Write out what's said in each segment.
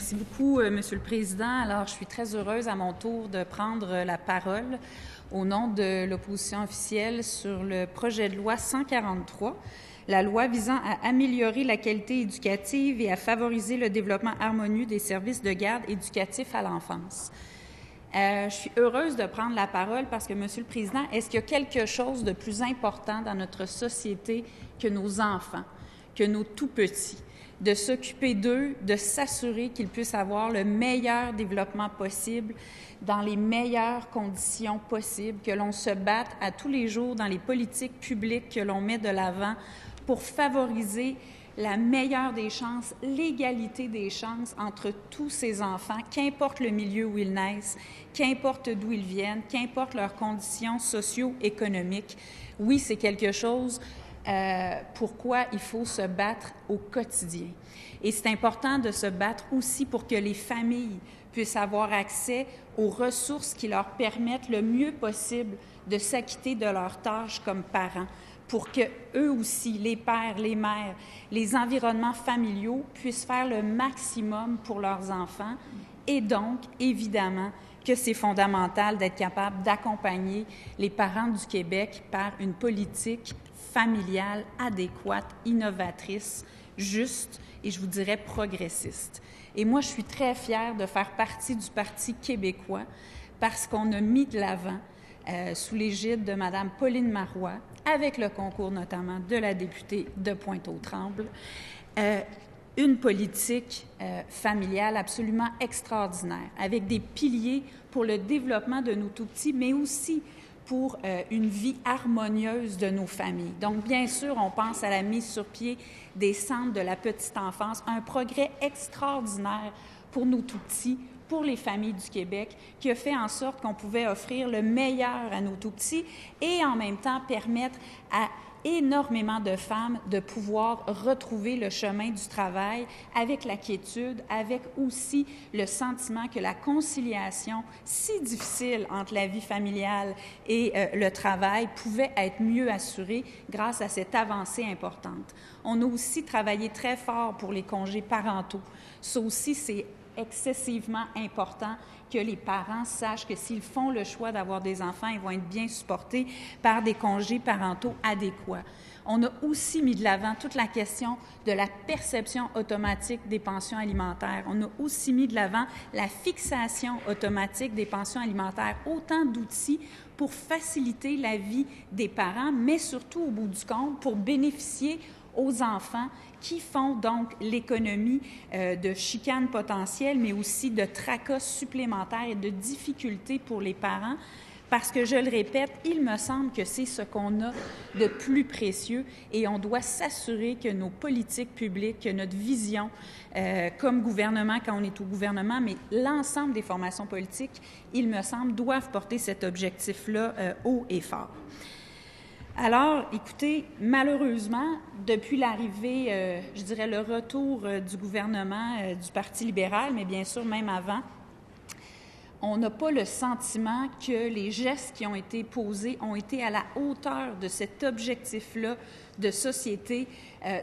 Merci beaucoup, Monsieur le Président. Alors, je suis très heureuse à mon tour de prendre la parole au nom de l'opposition officielle sur le projet de loi 143, la loi visant à améliorer la qualité éducative et à favoriser le développement harmonieux des services de garde éducatifs à l'enfance. Je suis heureuse de prendre la parole parce que, Monsieur le Président, est-ce qu'il y a quelque chose de plus important dans notre société que nos enfants, que nos tout-petits? De s'occuper d'eux, de s'assurer qu'ils puissent avoir le meilleur développement possible, dans les meilleures conditions possibles, que l'on se batte à tous les jours dans les politiques publiques que l'on met de l'avant pour favoriser la meilleure des chances, l'égalité des chances entre tous ces enfants, qu'importe le milieu où ils naissent, qu'importe d'où ils viennent, qu'importe leurs conditions socio-économiques. Oui, c'est quelque chose pourquoi il faut se battre au quotidien. Et c'est important de se battre aussi pour que les familles puissent avoir accès aux ressources qui leur permettent le mieux possible de s'acquitter de leurs tâches comme parents, pour que eux aussi, les pères, les mères, les environnements familiaux puissent faire le maximum pour leurs enfants. Et donc, évidemment, que c'est fondamental d'être capable d'accompagner les parents du Québec par une politique familiale adéquate, innovatrice, juste et je vous dirais progressiste. Et moi, je suis très fière de faire partie du Parti québécois parce qu'on a mis de l'avant, sous l'égide de Mme Pauline Marois, avec le concours notamment de la députée de Pointe-aux-Trembles, une politique familiale absolument extraordinaire, avec des piliers pour le développement de nos tout-petits, mais aussi pour une vie harmonieuse de nos familles. Donc, bien sûr, on pense à la mise sur pied des centres de la petite enfance, un progrès extraordinaire pour nos tout-petits, pour les familles du Québec, qui a fait en sorte qu'on pouvait offrir le meilleur à nos tout-petits et en même temps permettre à énormément de femmes de pouvoir retrouver le chemin du travail avec la quiétude, avec aussi le sentiment que la conciliation si difficile entre la vie familiale et le travail pouvait être mieux assurée grâce à cette avancée importante. On a aussi travaillé très fort pour les congés parentaux. Ça aussi, c'est excessivement important que les parents sachent que s'ils font le choix d'avoir des enfants, ils vont être bien supportés par des congés parentaux adéquats. On a aussi mis de l'avant toute la question de la perception automatique des pensions alimentaires. On a aussi mis de l'avant la fixation automatique des pensions alimentaires, autant d'outils pour faciliter la vie des parents, mais surtout, au bout du compte, pour bénéficier aux enfants qui font donc l'économie de chicanes potentielles, mais aussi de tracas supplémentaires et de difficultés pour les parents, parce que, je le répète, il me semble que c'est ce qu'on a de plus précieux et on doit s'assurer que nos politiques publiques, que notre vision comme gouvernement, quand on est au gouvernement, mais l'ensemble des formations politiques, il me semble, doivent porter cet objectif-là haut et fort. Alors, écoutez, malheureusement, depuis l'arrivée, je dirais le retour du gouvernement du Parti libéral, mais bien sûr même avant, on n'a pas le sentiment que les gestes qui ont été posés ont été à la hauteur de cet objectif-là de société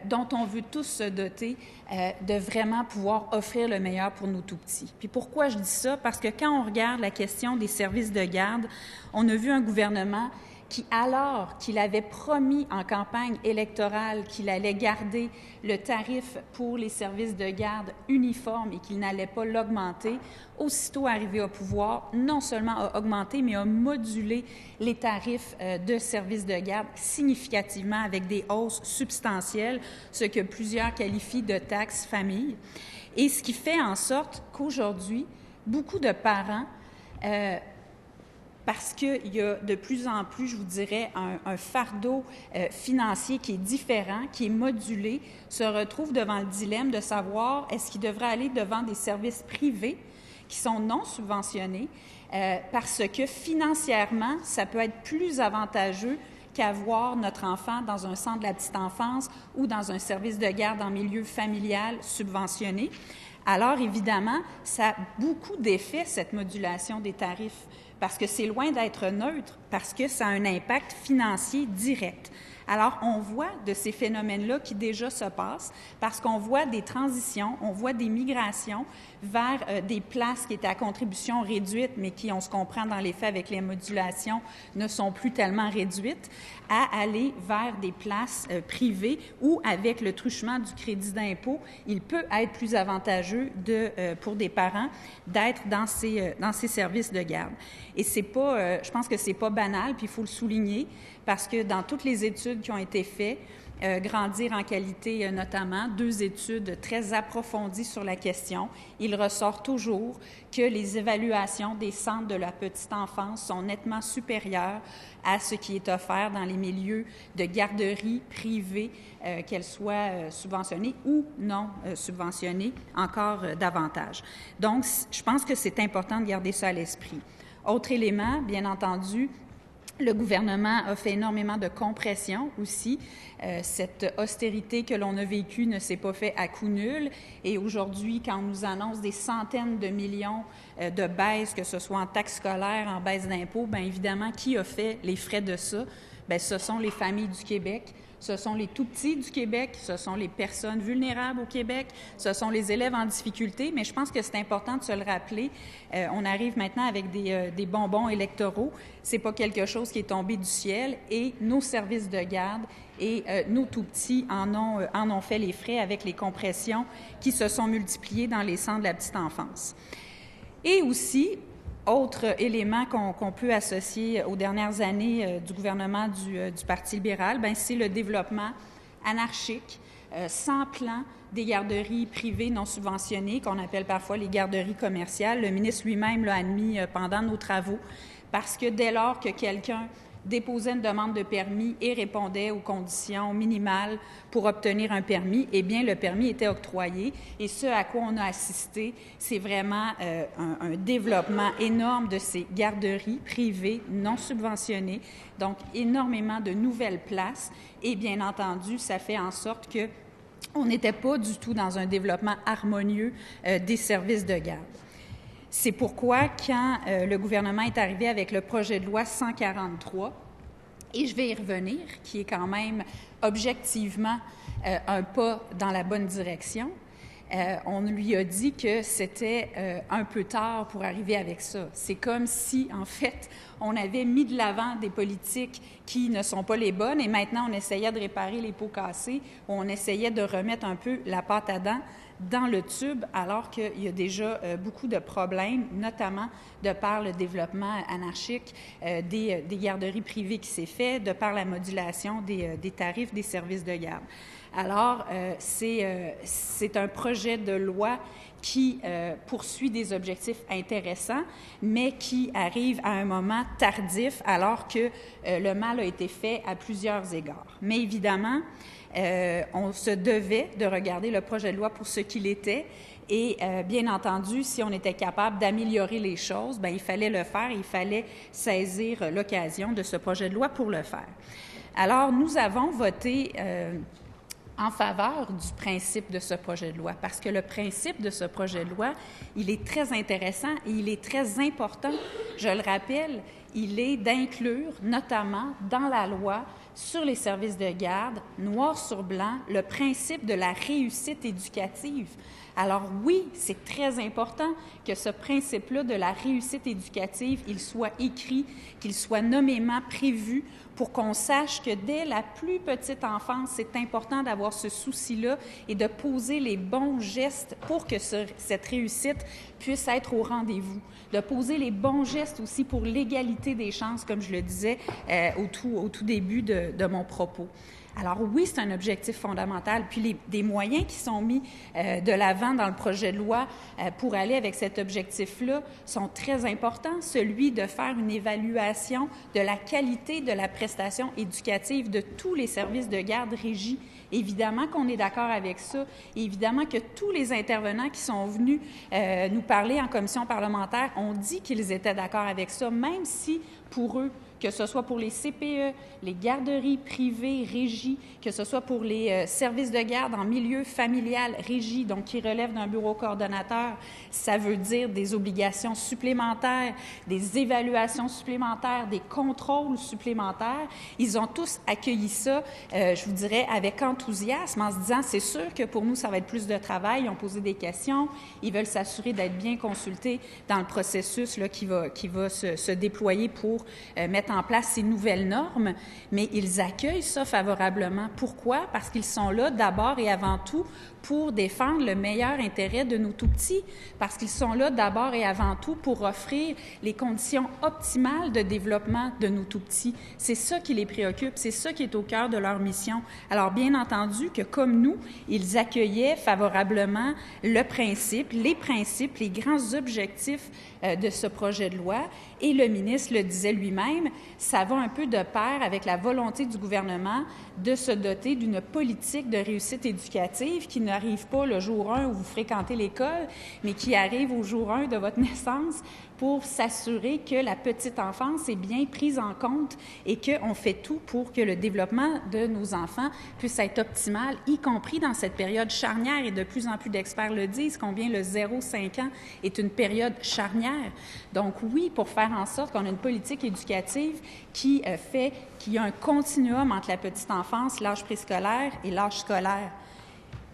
dont on veut tous se doter, de vraiment pouvoir offrir le meilleur pour nos tout-petits. Puis pourquoi je dis ça? Parce que quand on regarde la question des services de garde, on a vu un gouvernement qui, alors qu'il avait promis en campagne électorale qu'il allait garder le tarif pour les services de garde uniforme et qu'il n'allait pas l'augmenter, aussitôt arrivé au pouvoir, non seulement a augmenté, mais a modulé les tarifs de services de garde significativement avec des hausses substantielles, ce que plusieurs qualifient de taxe famille. Et ce qui fait en sorte qu'aujourd'hui, beaucoup de parents parce qu'il y a de plus en plus, je vous dirais, un fardeau financier qui est différent, qui est modulé, se retrouve devant le dilemme de savoir est-ce qu'il devrait aller devant des services privés qui sont non subventionnés, parce que financièrement, ça peut être plus avantageux qu'avoir notre enfant dans un centre de la petite enfance ou dans un service de garde en milieu familial subventionné. Alors, évidemment, ça a beaucoup d'effets, cette modulation des tarifs, parce que c'est loin d'être neutre, parce que ça a un impact financier direct. Alors, on voit de ces phénomènes-là qui déjà se passent, parce qu'on voit des transitions, on voit des migrations vers des places qui étaient à contribution réduite, mais qui, on se comprend dans les faits avec les modulations, ne sont plus tellement réduites, à aller vers des places privées où, avec le truchement du crédit d'impôt, il peut être plus avantageux pour des parents d'être dans ces services de garde. Et c'est pas, je pense que c'est pas banal, puis il faut le souligner, parce que dans toutes les études qui ont été faites, Grandir en qualité notamment, 2 études très approfondies sur la question, il ressort toujours que les évaluations des centres de la petite enfance sont nettement supérieures à ce qui est offert dans les milieux de garderie privées, qu'elles soient subventionnées ou non subventionnées, encore davantage. Donc, je pense que c'est important de garder ça à l'esprit. Autre élément, bien entendu, le gouvernement a fait énormément de compression aussi. Cette austérité que l'on a vécue ne s'est pas faite à coût nul. Et aujourd'hui, quand on nous annonce des centaines de millions de baisses, que ce soit en taxes scolaires, en baisse d'impôts, bien évidemment, qui a fait les frais de ça? Bien, ce sont les familles du Québec. Ce sont les tout-petits du Québec, ce sont les personnes vulnérables au Québec, ce sont les élèves en difficulté, mais je pense que c'est important de se le rappeler. On arrive maintenant avec des bonbons électoraux. C'est pas quelque chose qui est tombé du ciel et nos services de garde et nos tout-petits en ont fait les frais avec les compressions qui se sont multipliées dans les centres de la petite enfance. Et aussi, autre élément qu'on peut associer aux dernières années du gouvernement du Parti libéral, bien, c'est le développement anarchique, sans plan des garderies privées non subventionnées, qu'on appelle parfois les garderies commerciales. Le ministre lui-même l'a admis pendant nos travaux, parce que dès lors que quelqu'un déposait une demande de permis et répondait aux conditions minimales pour obtenir un permis, eh bien, le permis était octroyé. Et ce à quoi on a assisté, c'est vraiment un développement énorme de ces garderies privées non subventionnées, donc énormément de nouvelles places. Et bien entendu, ça fait en sorte que on n'était pas du tout dans un développement harmonieux des services de garde. C'est pourquoi, quand le gouvernement est arrivé avec le projet de loi 143, et je vais y revenir, qui est quand même objectivement un pas dans la bonne direction, on lui a dit que c'était un peu tard pour arriver avec ça. C'est comme si, en fait, on avait mis de l'avant des politiques qui ne sont pas les bonnes et maintenant on essayait de réparer les pots cassés, ou on essayait de remettre un peu la pâte à dents dans le tube, alors qu'il y a déjà beaucoup de problèmes, notamment de par le développement anarchique des garderies privées qui s'est fait, de par la modulation des tarifs des services de garde. Alors, c'est un projet de loi qui poursuit des objectifs intéressants, mais qui arrive à un moment tardif, alors que le mal a été fait à plusieurs égards. Mais évidemment, on se devait de regarder le projet de loi pour ce qu'il était et, bien entendu, si on était capable d'améliorer les choses, bien, il fallait le faire et il fallait saisir l'occasion de ce projet de loi pour le faire. Alors, nous avons voté en faveur du principe de ce projet de loi, parce que le principe de ce projet de loi, il est très intéressant et il est très important. Je le rappelle, il est d'inclure notamment dans la loi sur les services de garde, noir sur blanc, le principe de la réussite éducative. Alors oui, c'est très important que ce principe-là de la réussite éducative, il soit écrit, qu'il soit nommément prévu pour qu'on sache que dès la plus petite enfance, c'est important d'avoir ce souci-là et de poser les bons gestes pour que cette réussite puisse être au rendez-vous. De poser les bons gestes aussi pour l'égalité des chances, comme je le disais au tout début de mon propos. Alors oui, c'est un objectif fondamental. Puis des moyens qui sont mis de l'avant dans le projet de loi pour aller avec cet objectif-là sont très importants. Celui de faire une évaluation de la qualité de la prestation éducative de tous les services de garde régis. Évidemment qu'on est d'accord avec ça. Et évidemment que tous les intervenants qui sont venus nous parler en commission parlementaire ont dit qu'ils étaient d'accord avec ça, même si pour eux, que ce soit pour les CPE, les garderies privées, régies, que ce soit pour les services de garde en milieu familial, régie, donc qui relèvent d'un bureau coordonnateur. Ça veut dire des obligations supplémentaires, des évaluations supplémentaires, des contrôles supplémentaires. Ils ont tous accueilli ça, je vous dirais, avec enthousiasme, en se disant, c'est sûr que pour nous, ça va être plus de travail. Ils ont posé des questions. Ils veulent s'assurer d'être bien consultés dans le processus là, qui va se déployer pour mettre en place ces nouvelles normes, mais ils accueillent ça favorablement. Pourquoi? Parce qu'ils sont là d'abord et avant tout pour défendre le meilleur intérêt de nos tout-petits, parce qu'ils sont là d'abord et avant tout pour offrir les conditions optimales de développement de nos tout-petits. C'est ça qui les préoccupe, c'est ça qui est au cœur de leur mission. Alors, bien entendu que comme nous, ils accueillaient favorablement le principe, les grands objectifs de ce projet de loi, et le ministre le disait lui-même, ça va un peu de pair avec la volonté du gouvernement de se doter d'une politique de réussite éducative qui n'arrive pas le jour 1 où vous fréquentez l'école, mais qui arrive au jour 1 de votre naissance pour s'assurer que la petite enfance est bien prise en compte et qu'on fait tout pour que le développement de nos enfants puisse être optimal, y compris dans cette période charnière, et de plus en plus d'experts le disent, combien le 0-5 ans est une période charnière. Donc oui, pour faire en sorte qu'on a une politique éducative qui fait qu'il y a un continuum entre la petite enfance, l'âge préscolaire et l'âge scolaire.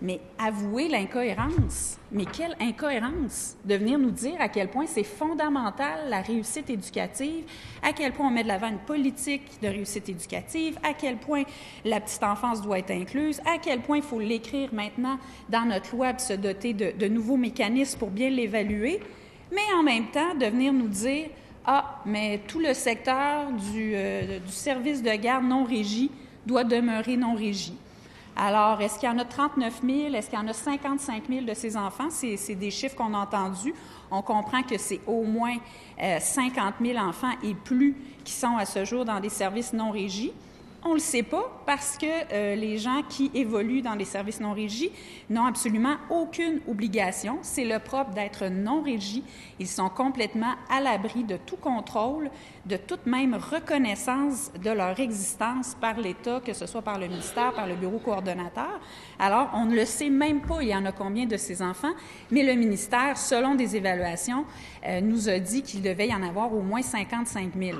Mais avouer l'incohérence. Mais quelle incohérence de venir nous dire à quel point c'est fondamental la réussite éducative, à quel point on met de l'avant une politique de réussite éducative, à quel point la petite enfance doit être incluse, à quel point il faut l'écrire maintenant dans notre loi et se doter de nouveaux mécanismes pour bien l'évaluer, mais en même temps de venir nous dire « Ah, mais tout le secteur du service de garde non régi doit demeurer non régi. » Alors, est-ce qu'il y en a 39 000? Est-ce qu'il y en a 55 000 de ces enfants? C'est des chiffres qu'on a entendus. On comprend que c'est au moins 50 000 enfants et plus qui sont à ce jour dans des services non régis. On ne le sait pas parce que les gens qui évoluent dans les services non régis n'ont absolument aucune obligation. C'est le propre d'être non régis. Ils sont complètement à l'abri de tout contrôle, de toute même reconnaissance de leur existence par l'État, que ce soit par le ministère, par le bureau coordonnateur. Alors, on ne le sait même pas, il y en a combien de ces enfants, mais le ministère, selon des évaluations, nous a dit qu'il devait y en avoir au moins 55 000.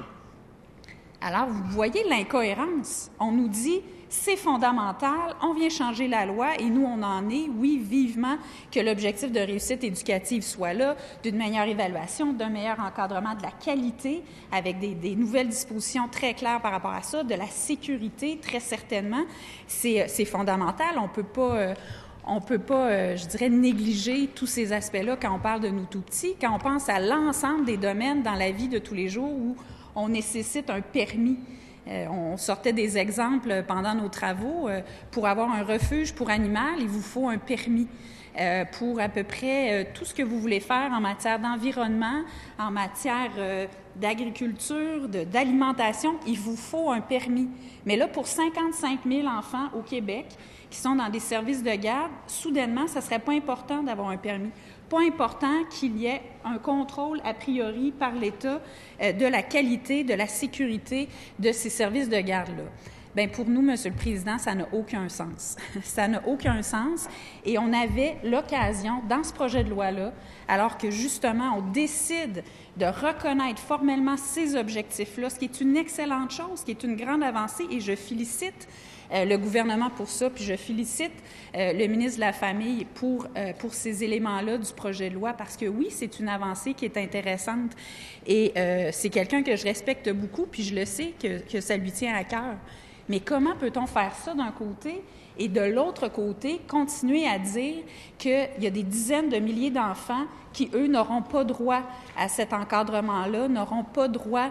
Alors, vous voyez l'incohérence. On nous dit, c'est fondamental, on vient changer la loi et nous, on en est, oui, vivement, que l'objectif de réussite éducative soit là, d'une meilleure évaluation, d'un meilleur encadrement de la qualité, avec des nouvelles dispositions très claires par rapport à ça, de la sécurité, très certainement. C'est fondamental, on peut pas, je dirais, négliger tous ces aspects-là quand on parle de nos tout-petits, quand on pense à l'ensemble des domaines dans la vie de tous les jours où on nécessite un permis. On sortait des exemples pendant nos travaux. Pour avoir un refuge pour animal, il vous faut un permis. Pour à peu près tout ce que vous voulez faire en matière d'environnement, en matière d'agriculture, d'alimentation, il vous faut un permis. Mais là, pour 55 000 enfants au Québec qui sont dans des services de garde, soudainement, ça ne serait pas important d'avoir un permis. Pas important qu'il y ait un contrôle a priori par l'État de la qualité, de la sécurité de ces services de garde-là. Bien, pour nous, Monsieur le Président, ça n'a aucun sens. Ça n'a aucun sens. Et on avait l'occasion, dans ce projet de loi-là, alors que justement, on décide de reconnaître formellement ces objectifs-là, ce qui est une excellente chose, ce qui est une grande avancée, et je félicite le gouvernement pour ça, puis je félicite le ministre de la Famille pour ces éléments-là du projet de loi, parce que oui, c'est une avancée qui est intéressante et c'est quelqu'un que je respecte beaucoup, puis je le sais que ça lui tient à cœur. Mais comment peut-on faire ça d'un côté et de l'autre côté, continuer à dire qu'il y a des dizaines de milliers d'enfants qui, eux, n'auront pas droit à cet encadrement-là, n'auront pas droit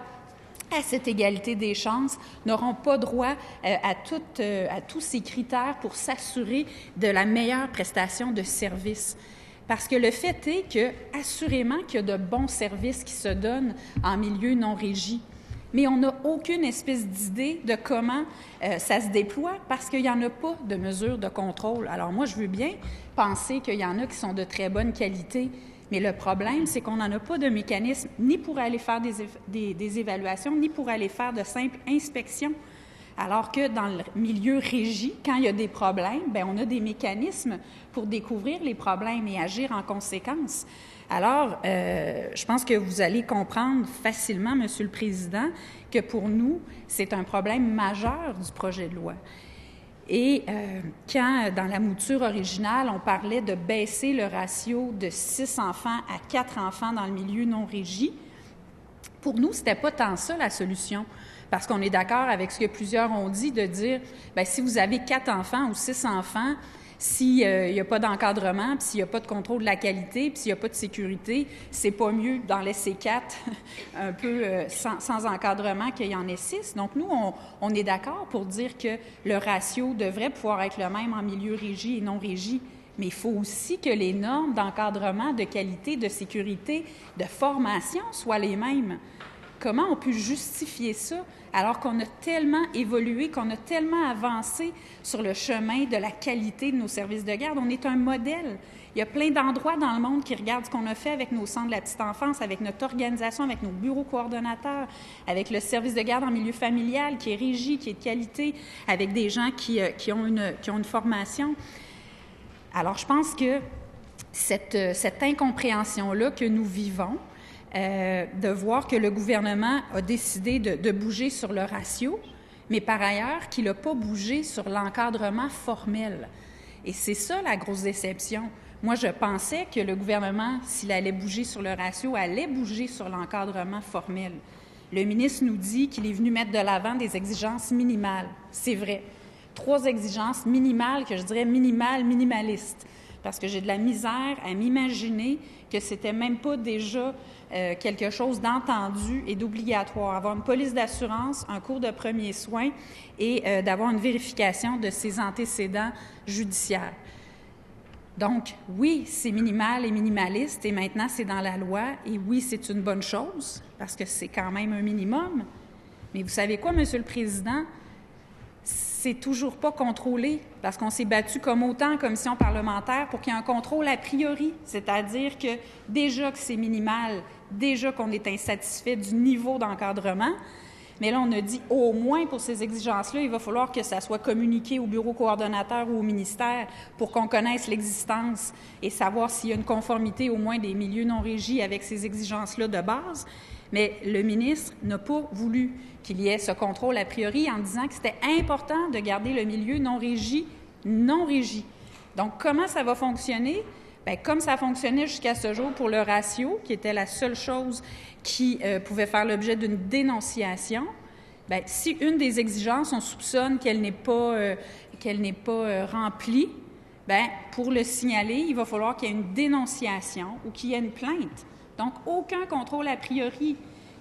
à cette égalité des chances, n'auront pas droit à tous ces critères pour s'assurer de la meilleure prestation de service. Parce que le fait est que, assurément, qu'il y a de bons services qui se donnent en milieu non régi, mais on n'a aucune espèce d'idée de comment ça se déploie parce qu'il n'y en a pas de mesures de contrôle. Alors moi, je veux bien penser qu'il y en a qui sont de très bonne qualité, Mais le problème, c'est qu'on n'en a pas de mécanisme ni pour aller faire des évaluations, ni pour aller faire de simples inspections. Alors que dans le milieu régie, quand il y a des problèmes, bien, on a des mécanismes pour découvrir les problèmes et agir en conséquence. Alors, je pense que vous allez comprendre facilement, Monsieur le Président, que pour nous, c'est un problème majeur du projet de loi. Et quand, dans la mouture originale, on parlait de baisser le ratio de 6 enfants à 4 enfants dans le milieu non régi, pour nous, ce n'était pas tant ça la solution. Parce qu'on est d'accord avec ce que plusieurs ont dit, de dire, bien, si vous avez 4 enfants ou 6 enfants, s'il n'y a pas d'encadrement, puis s'il n'y a pas de contrôle de la qualité, puis s'il n'y a pas de sécurité, c'est pas mieux d'en laisser 4 un peu sans encadrement qu'il y en ait 6. Donc, nous, on est d'accord pour dire que le ratio devrait pouvoir être le même en milieu régi et non régi. Mais il faut aussi que les normes d'encadrement, de qualité, de sécurité, de formation soient les mêmes. Comment on peut justifier ça alors qu'on a tellement évolué, qu'on a tellement avancé sur le chemin de la qualité de nos services de garde? On est un modèle. Il y a plein d'endroits dans le monde qui regardent ce qu'on a fait avec nos centres de la petite enfance, avec notre organisation, avec nos bureaux coordonnateurs, avec le service de garde en milieu familial qui est régi, qui est de qualité, avec des gens qui ont une formation. Alors, je pense que cette incompréhension-là que nous vivons, de voir que le gouvernement a décidé de bouger sur le ratio, mais par ailleurs qu'il n'a pas bougé sur l'encadrement formel. Et c'est ça la grosse déception. Moi, je pensais que le gouvernement, s'il allait bouger sur le ratio, allait bouger sur l'encadrement formel. Le ministre nous dit qu'il est venu mettre de l'avant des exigences minimales. C'est vrai. 3 exigences minimales que je dirais minimalistes. Parce que j'ai de la misère à m'imaginer que c'était même pas déjà quelque chose d'entendu et d'obligatoire. Avoir une police d'assurance, un cours de premiers soins et d'avoir une vérification de ses antécédents judiciaires. Donc, oui, c'est minimal et minimaliste et maintenant, c'est dans la loi. Et oui, c'est une bonne chose parce que c'est quand même un minimum. Mais vous savez quoi, Monsieur le Président? C'est toujours pas contrôlé parce qu'on s'est battu comme autant en commission parlementaire pour qu'il y ait un contrôle a priori, c'est-à-dire que déjà que c'est minimal, déjà qu'on est insatisfait du niveau d'encadrement, mais là, on a dit au moins pour ces exigences-là, il va falloir que ça soit communiqué au bureau coordonnateur ou au ministère pour qu'on connaisse l'existence et savoir s'il y a une conformité au moins des milieux non régis avec ces exigences-là de base. Mais le ministre n'a pas voulu qu'il y ait ce contrôle a priori en disant que c'était important de garder le milieu non régi. Donc, comment ça va fonctionner? Bien, comme ça fonctionnait jusqu'à ce jour pour le ratio, qui était la seule chose qui pouvait faire l'objet d'une dénonciation, bien, si une des exigences, on soupçonne qu'elle n'est pas remplie, bien, pour le signaler, il va falloir qu'il y ait une dénonciation ou qu'il y ait une plainte. Donc, aucun contrôle a priori.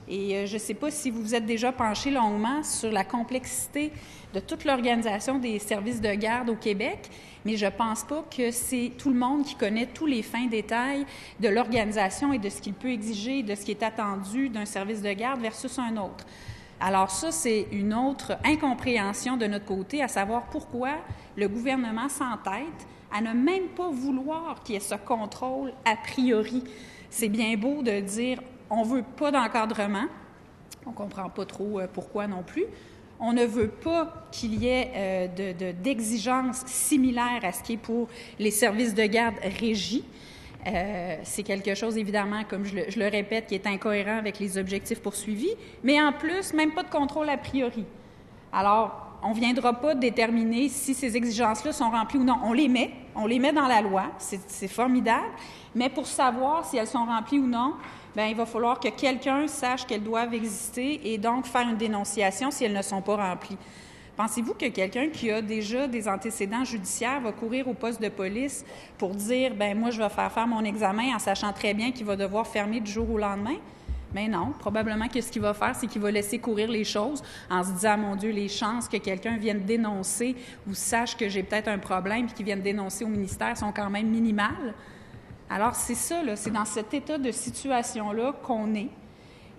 Et je ne sais pas si vous vous êtes déjà penché longuement sur la complexité de toute l'organisation des services de garde au Québec, mais je ne pense pas que c'est tout le monde qui connaît tous les fins détails de l'organisation et de ce qu'il peut exiger, de ce qui est attendu d'un service de garde versus un autre. Alors ça, c'est une autre incompréhension de notre côté, à savoir pourquoi le gouvernement s'entête à ne même pas vouloir qu'il y ait ce contrôle a priori. C'est bien beau de dire on ne veut pas d'encadrement, on ne comprend pas trop pourquoi non plus. On ne veut pas qu'il y ait d'exigences similaires à ce qui est pour les services de garde régis. C'est quelque chose, évidemment, comme je le répète, qui est incohérent avec les objectifs poursuivis, mais en plus, même pas de contrôle a priori. Alors, on ne viendra pas déterminer si ces exigences-là sont remplies ou non. On les met dans la loi, c'est formidable, mais pour savoir si elles sont remplies ou non, bien, il va falloir que quelqu'un sache qu'elles doivent exister et donc faire une dénonciation si elles ne sont pas remplies. Pensez-vous que quelqu'un qui a déjà des antécédents judiciaires va courir au poste de police pour dire « bien, moi, je vais faire mon examen en sachant très bien qu'il va devoir fermer du jour au lendemain ». Mais non, probablement que ce qu'il va faire, c'est qu'il va laisser courir les choses en se disant, mon Dieu, les chances que quelqu'un vienne dénoncer ou sache que j'ai peut-être un problème et qu'il vienne dénoncer au ministère sont quand même minimales. Alors, c'est ça, là, c'est dans cet état de situation-là qu'on est.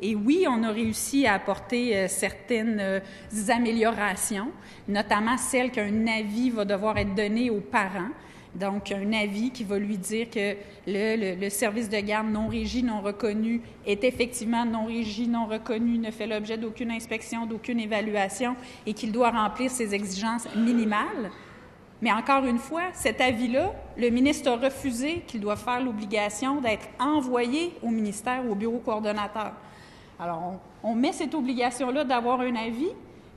Et oui, on a réussi à apporter certaines améliorations, notamment celle qu'un avis va devoir être donné aux parents. Donc, un avis qui va lui dire que le service de garde non régi, non reconnu est effectivement non régi, non reconnu, ne fait l'objet d'aucune inspection, d'aucune évaluation et qu'il doit remplir ses exigences minimales. Mais encore une fois, cet avis-là, le ministre a refusé qu'il doit faire l'obligation d'être envoyé au ministère ou au bureau coordonnateur. Alors, on met cette obligation-là d'avoir un avis,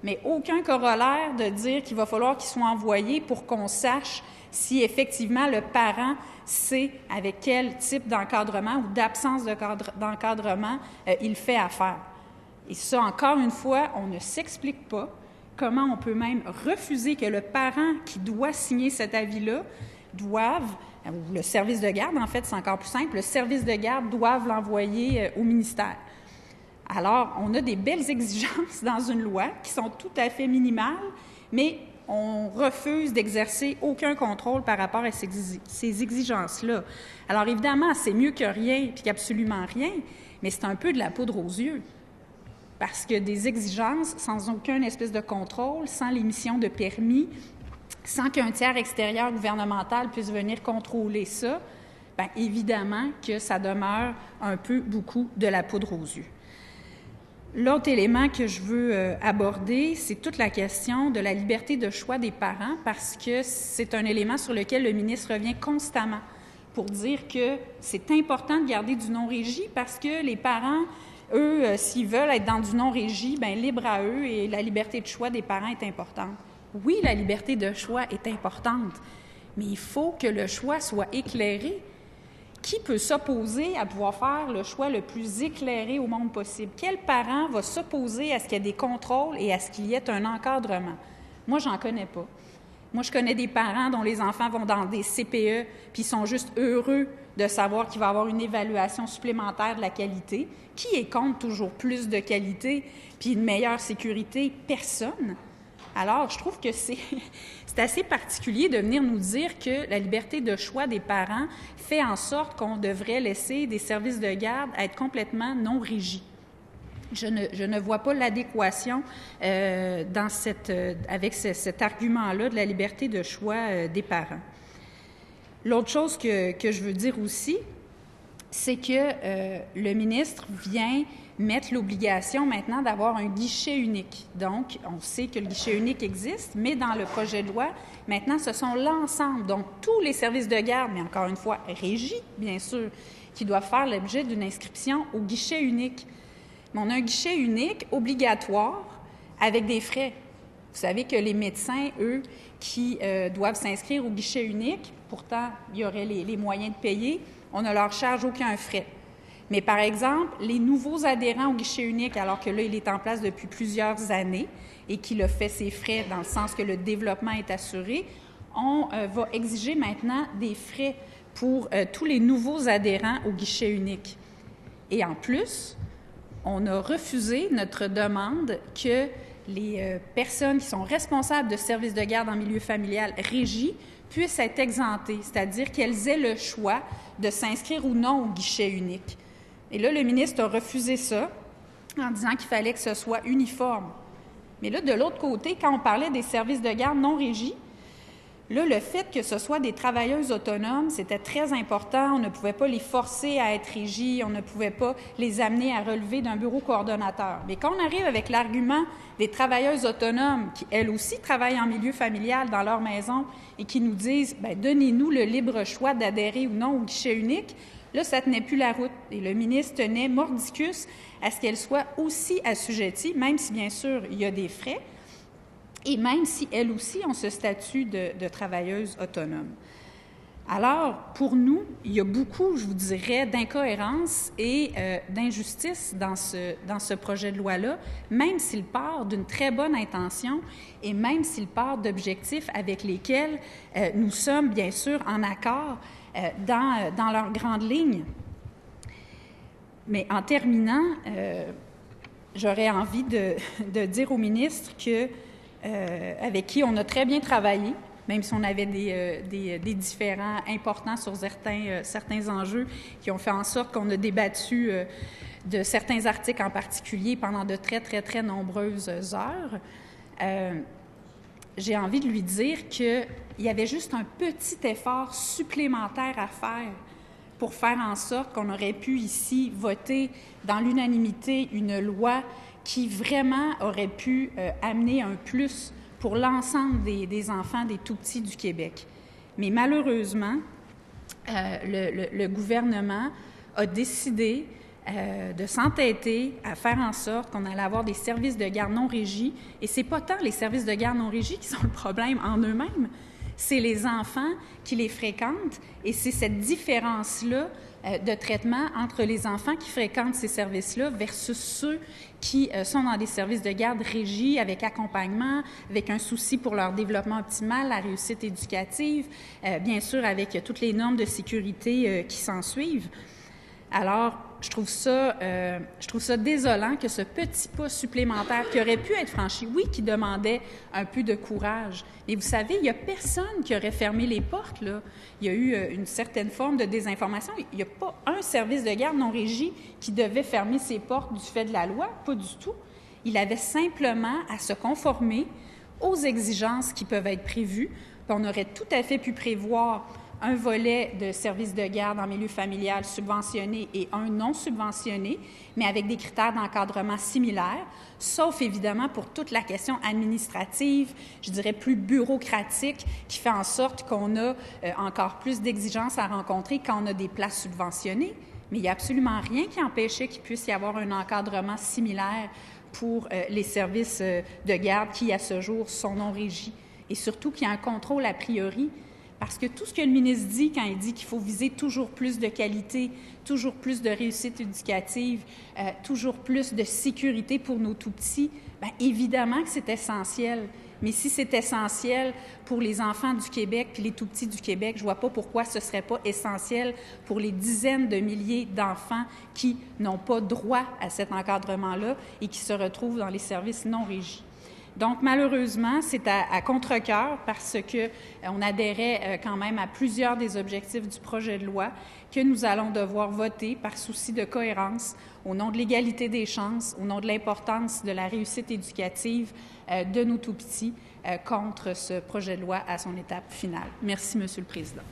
mais aucun corollaire de dire qu'il va falloir qu'il soit envoyé pour qu'on sache si effectivement le parent sait avec quel type d'encadrement ou d'absence d'encadrement il fait affaire. Et ça, encore une fois, on ne s'explique pas comment on peut même refuser que le parent qui doit signer cet avis-là ou le service de garde, en fait, c'est encore plus simple, le service de garde doive l'envoyer au ministère. Alors, on a des belles exigences dans une loi qui sont tout à fait minimales, mais on refuse d'exercer aucun contrôle par rapport à ces exigences-là. Alors, évidemment, c'est mieux que rien puis qu'absolument rien, mais c'est un peu de la poudre aux yeux. Parce que des exigences sans aucun espèce de contrôle, sans l'émission de permis, sans qu'un tiers extérieur gouvernemental puisse venir contrôler ça, bien évidemment que ça demeure un peu beaucoup de la poudre aux yeux. L'autre élément que je veux aborder, c'est toute la question de la liberté de choix des parents, parce que c'est un élément sur lequel le ministre revient constamment pour dire que c'est important de garder du non-régi parce que les parents, eux, s'ils veulent être dans du non-régi, bien, libre à eux et la liberté de choix des parents est importante. Oui, la liberté de choix est importante, mais il faut que le choix soit éclairé. Qui peut s'opposer à pouvoir faire le choix le plus éclairé au monde possible? Quel parent va s'opposer à ce qu'il y ait des contrôles et à ce qu'il y ait un encadrement? Moi, j'en connais pas. Moi, je connais des parents dont les enfants vont dans des CPE puis sont juste heureux de savoir qu'il va y avoir une évaluation supplémentaire de la qualité. Qui est contre toujours plus de qualité puis une meilleure sécurité? Personne. Alors, je trouve que c'est assez particulier de venir nous dire que la liberté de choix des parents fait en sorte qu'on devrait laisser des services de garde être complètement non régis. Je ne vois pas l'adéquation avec cet argument-là de la liberté de choix des parents. L'autre chose que je veux dire aussi, c'est que le ministre vient mettre l'obligation maintenant d'avoir un guichet unique. Donc, on sait que le guichet unique existe, mais dans le projet de loi, maintenant, ce sont l'ensemble, donc tous les services de garde, mais encore une fois, régis, bien sûr, qui doivent faire l'objet d'une inscription au guichet unique. Mais on a un guichet unique obligatoire avec des frais. Vous savez que les médecins, eux, qui doivent s'inscrire au guichet unique, pourtant, il y aurait les moyens de payer, on ne leur charge aucun frais. Mais par exemple, les nouveaux adhérents au guichet unique, alors que là, il est en place depuis plusieurs années et qu'il a fait ses frais dans le sens que le développement est assuré, on va exiger maintenant des frais pour tous les nouveaux adhérents au guichet unique. Et en plus, on a refusé notre demande que les personnes qui sont responsables de services de garde en milieu familial régis puissent être exemptées, c'est-à-dire qu'elles aient le choix de s'inscrire ou non au guichet unique. Et là, le ministre a refusé ça en disant qu'il fallait que ce soit uniforme. Mais là, de l'autre côté, quand on parlait des services de garde non régis, là, le fait que ce soit des travailleuses autonomes, c'était très important. On ne pouvait pas les forcer à être régis, on ne pouvait pas les amener à relever d'un bureau coordonnateur. Mais quand on arrive avec l'argument des travailleuses autonomes qui, elles aussi, travaillent en milieu familial dans leur maison et qui nous disent « donnez-nous le libre choix d'adhérer ou non au guichet unique », là, ça ne tenait plus la route. Et le ministre tenait mordicus à ce qu'elle soit aussi assujettie, même si, bien sûr, il y a des frais, et même si, elles aussi, ont ce statut de travailleuse autonome. Alors, pour nous, il y a beaucoup, je vous dirais, d'incohérences et d'injustices dans ce projet de loi-là, même s'il part d'une très bonne intention et même s'il part d'objectifs avec lesquels nous sommes, bien sûr, en accord dans leurs grandes lignes. Mais en terminant, j'aurais envie de dire au ministre que, avec qui on a très bien travaillé, même si on avait des différends importants sur certains enjeux qui ont fait en sorte qu'on a débattu de certains articles en particulier pendant de très, très, très nombreuses heures. j'ai envie de lui dire qu'il y avait juste un petit effort supplémentaire à faire pour faire en sorte qu'on aurait pu ici voter dans l'unanimité une loi qui vraiment aurait pu amener un plus pour l'ensemble des enfants des tout-petits du Québec. Mais malheureusement, le gouvernement a décidé de s'entêter à faire en sorte qu'on allait avoir des services de garde non régis. Et ce n'est pas tant les services de garde non régis qui sont le problème en eux-mêmes, c'est les enfants qui les fréquentent et c'est cette différence-là de traitement entre les enfants qui fréquentent ces services-là versus ceux qui sont dans des services de garde régis avec accompagnement, avec un souci pour leur développement optimal, la réussite éducative, bien sûr avec toutes les normes de sécurité qui s'en suivent. Alors, je trouve ça désolant que ce petit pas supplémentaire qui aurait pu être franchi, oui, qui demandait un peu de courage. Mais vous savez, il n'y a personne qui aurait fermé les portes, là. Il y a eu une certaine forme de désinformation. Il n'y a pas un service de garde non régi qui devait fermer ses portes du fait de la loi, pas du tout. Il avait simplement à se conformer aux exigences qui peuvent être prévues. Puis on aurait tout à fait pu prévoir un volet de services de garde en milieu familial subventionné et un non subventionné, mais avec des critères d'encadrement similaires, sauf évidemment pour toute la question administrative, je dirais plus bureaucratique, qui fait en sorte qu'on a encore plus d'exigences à rencontrer quand on a des places subventionnées. Mais il n'y a absolument rien qui empêchait qu'il puisse y avoir un encadrement similaire pour les services de garde qui, à ce jour, sont non régis. Et surtout qu'il y a un contrôle a priori. Parce que tout ce que le ministre dit quand il dit qu'il faut viser toujours plus de qualité, toujours plus de réussite éducative, toujours plus de sécurité pour nos tout-petits, bien évidemment que c'est essentiel. Mais si c'est essentiel pour les enfants du Québec puis les tout-petits du Québec, je ne vois pas pourquoi ce ne serait pas essentiel pour les dizaines de milliers d'enfants qui n'ont pas droit à cet encadrement-là et qui se retrouvent dans les services non régis. Donc, malheureusement, c'est à contre-cœur parce qu'on adhérait quand même à plusieurs des objectifs du projet de loi que nous allons devoir voter par souci de cohérence au nom de l'égalité des chances, au nom de l'importance de la réussite éducative de nos tout-petits contre ce projet de loi à son étape finale. Merci, Monsieur le Président.